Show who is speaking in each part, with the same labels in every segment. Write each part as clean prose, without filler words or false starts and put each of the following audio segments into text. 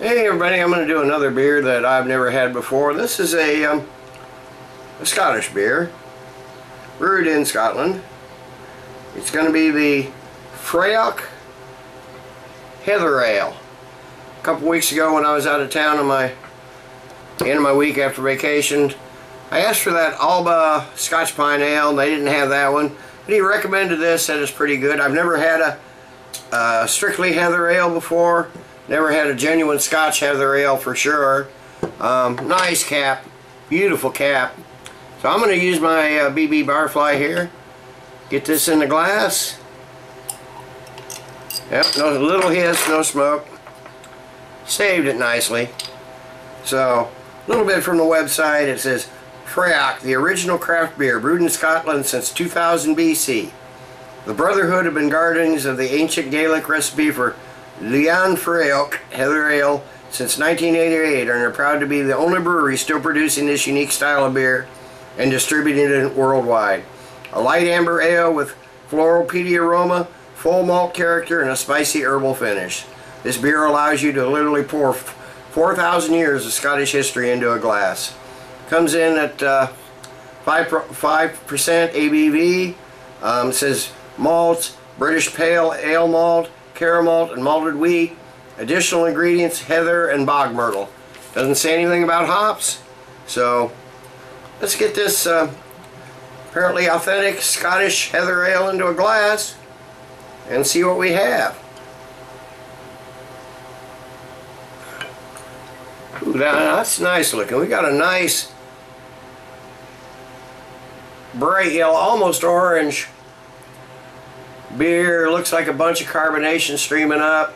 Speaker 1: Hey everybody, I'm going to do another beer that I've never had before. This is a Scottish beer, brewed in Scotland. It's going to be the Fraoch Heather Ale. A couple weeks ago when I was out of town on the end of my week after vacation, I asked for that Alba Scotch Pine Ale and they didn't have that one. But he recommended this, said it's pretty good. I've never had a strictly Heather Ale before. Never had a genuine Scotch Heather Ale for sure. Nice cap, beautiful cap. So I'm going to use my BB Barfly here. Get this in the glass. Yep, no little hiss, no smoke. Saved it nicely. So, a little bit from the website. It says, Fraoch, the original craft beer, brewed in Scotland since 2000 BC. The Brotherhood have been guardians of the ancient Gaelic recipe for leann Fraoch Heather Ale since 1988 and are proud to be the only brewery still producing this unique style of beer and distributing it worldwide. A light amber ale with floral peaty aroma, full malt character, and a spicy herbal finish. This beer allows you to literally pour 4,000 years of Scottish history into a glass. Comes in at 5% ABV. It says Malts, British Pale Ale Malt, Cara malt and malted wheat. Additional ingredients, heather and Bogmyrtle. Doesn't say anything about hops. So let's get this apparently authentic Scottish Heather Ale into a glass and see what we have. Ooh, that's nice looking. We got a nice bright yellow, almost orange beer. Looks like a bunch of carbonation streaming up.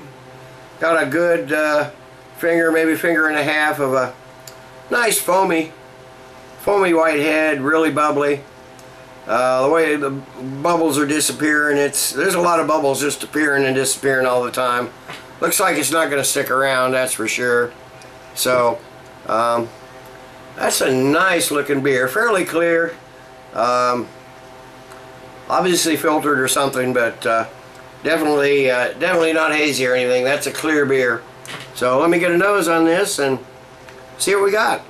Speaker 1: Got a good finger, maybe finger and a half of a nice foamy white head, really bubbly. The way the bubbles are disappearing, there's a lot of bubbles just appearing and disappearing all the time. Looks like it's not going to stick around, that's for sure. So that's a nice looking beer, fairly clear. Obviously filtered or something, but definitely not hazy or anything. That's a clear beer. So let me get a nose on this and see what we got.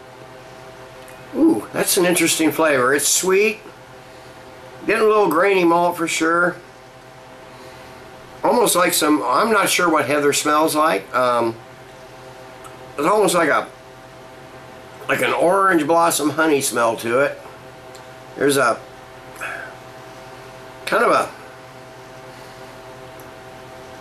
Speaker 1: Ooh, that's an interesting flavor. It's sweet, getting a little grainy malt for sure. Almost like some, I'm not sure what heather smells like. It's almost like an orange blossom honey smell to it. There's a kind of a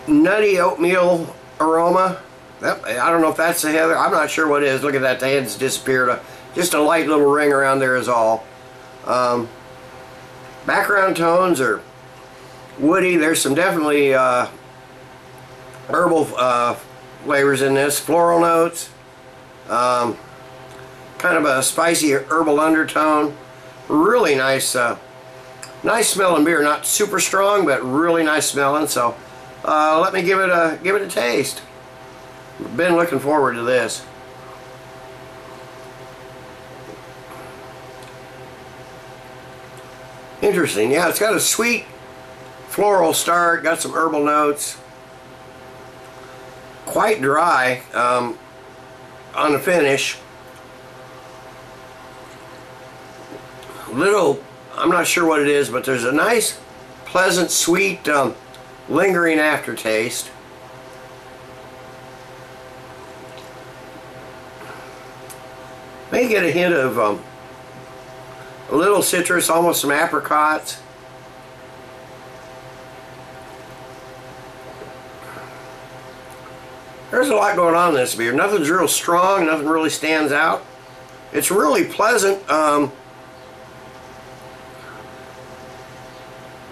Speaker 1: nutty oatmeal aroma. I don't know if that's the heather. I'm not sure what it is. Look at that. The head's disappeared. Just a light little ring around there is all. Background tones are woody. There's some definitely herbal flavors in this. Floral notes. Kind of a spicy herbal undertone. Really nice. Nice smelling beer, not super strong, but really nice smelling. So let me give it a taste. Been looking forward to this. Interesting. Yeah, it's got a sweet floral start. Got some herbal notes. Quite dry on the finish. Little. I'm not sure what it is, but there's a nice, pleasant, sweet, lingering aftertaste. May get a hint of a little citrus, almost some apricots. There's a lot going on in this beer. Nothing's real strong, nothing really stands out. It's really pleasant.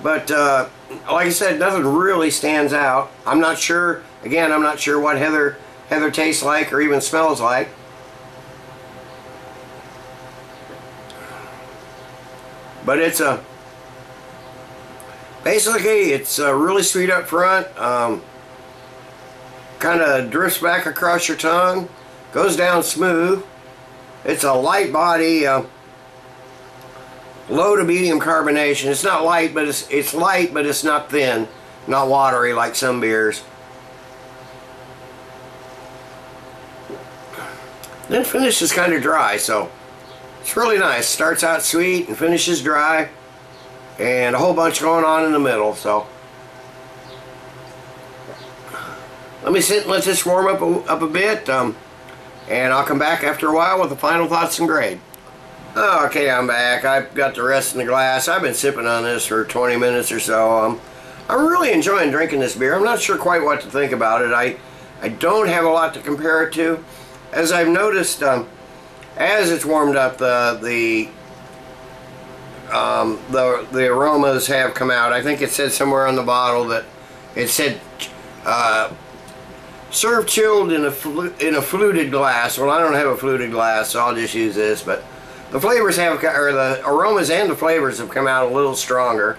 Speaker 1: But like I said, nothing really stands out. I'm not sure, again, I'm not sure what heather tastes like or even smells like. But it's basically it's really sweet up front. Kind of drifts back across your tongue, goes down smooth. It's a light body. Low to medium carbonation. It's not light, but it's light, but it's not thin, not watery like some beers. then finishes kind of dry, so it's really nice. Starts out sweet and finishes dry, and a whole bunch going on in the middle. So let me sit and let this warm up a bit, and I'll come back after a while with the final thoughts and grade. Okay, I'm back. I've got the rest in the glass. I've been sipping on this for 20 minutes or so. I'm really enjoying drinking this beer. I'm not sure quite what to think about it. I don't have a lot to compare it to. As I've noticed, as it's warmed up, the aromas have come out. I think it said somewhere on the bottle that it said serve chilled in a fluted glass. Well, I don't have a fluted glass, so I'll just use this. But the flavors have, or the aromas and the flavors have come out a little stronger.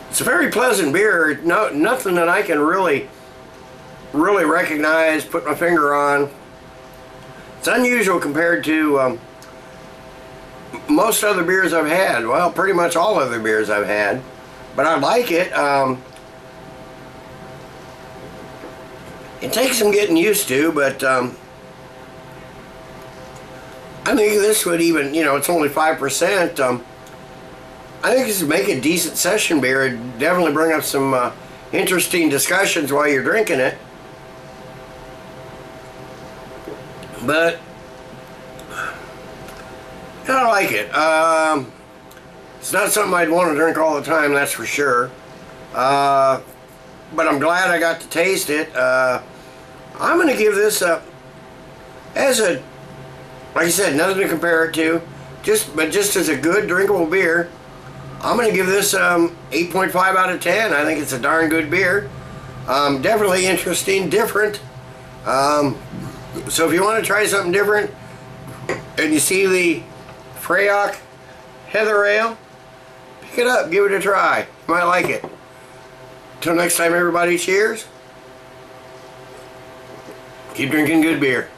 Speaker 1: It's a very pleasant beer. Nothing that I can really recognize, put my finger on. It's unusual compared to most other beers I've had. Well, pretty much all other beers I've had. But I like it. It takes some getting used to, but I think this would even, you know, it's only 5%. I think this would make a decent session beer. It'd definitely bring up some interesting discussions while you're drinking it. But I like it. It's not something I'd want to drink all the time, that's for sure. But I'm glad I got to taste it. I'm going to give this as a, like I said, nothing to compare it to, but just as a good drinkable beer. I'm going to give this 8.5 out of 10. I think it's a darn good beer. Definitely interesting, different. So if you want to try something different and you see the Fraoch Heather Ale, pick it up, give it a try. You might like it. Till next time, everybody, cheers. Keep drinking good beer.